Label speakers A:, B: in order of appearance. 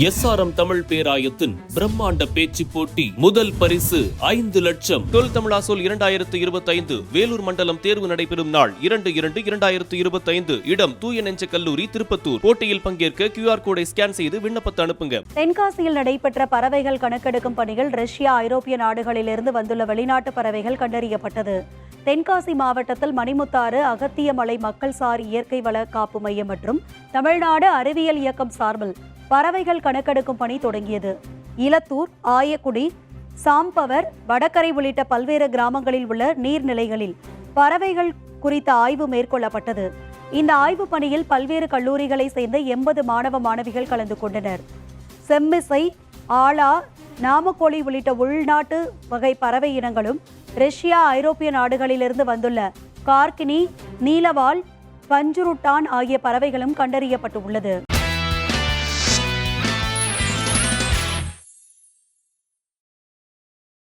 A: SRM Tamil பேராயத்தின் பிரம்மாண்ட பேச்சு போட்டி முதல் பரிசு 5 லட்சம். தொல் தமிழாசோல் 2025 வேலூர் மண்டலம் தேர்வு நடைபெறும் நாள் 2/2/2025. இடம் தூய நெஞ்ச கல்லூரி, திருப்பத்தூர். போட்டியில் பங்கேற்க QR கோடை ஸ்கேன் செய்து விண்ணப்பத்தை அனுப்புங்க.
B: தென்காசியில் நடைபெற்ற பறவைகள் கணக்கெடுக்கும் பணிகள் ரஷ்யா, ஐரோப்பிய நாடுகளிலிருந்து வந்துள்ள வெளிநாட்டு பறவைகள் கண்டறியப்பட்டது. தென்காசி மாவட்டத்தில் மணிமுத்தாறு அகத்தியமலை மக்கள் சார் இயற்கை வள காப்பு மையம் மற்றும் தமிழ்நாடு அறிவியல் இயக்கம் சார்பில் பறவைகள் கணக்கெடுக்கும் பணி தொடங்கியது. இலத்தூர், ஆயக்குடி, சாம்பவர், வடகரை உள்ளிட்ட பல்வேறு கிராமங்களில் உள்ள நீர்நிலைகளில் பறவைகள் குறித்த ஆய்வு மேற்கொள்ளப்பட்டது. இந்த ஆய்வு பணியில் பல்வேறு கல்லூரிகளை சேர்ந்த 80 மாணவ மாணவிகள் கலந்து கொண்டனர். செம்மிசை, ஆலா, நாமக்கோழி உள்ளிட்ட உள்நாட்டு வகை பறவை இனங்களும் ரஷ்யா, ஐரோப்பிய நாடுகளிலிருந்து வந்துள்ள கார்கினி, நீலவால், பஞ்சுருட்டான் ஆகிய பறவைகளும் கண்டறியப்பட்டுள்ளது.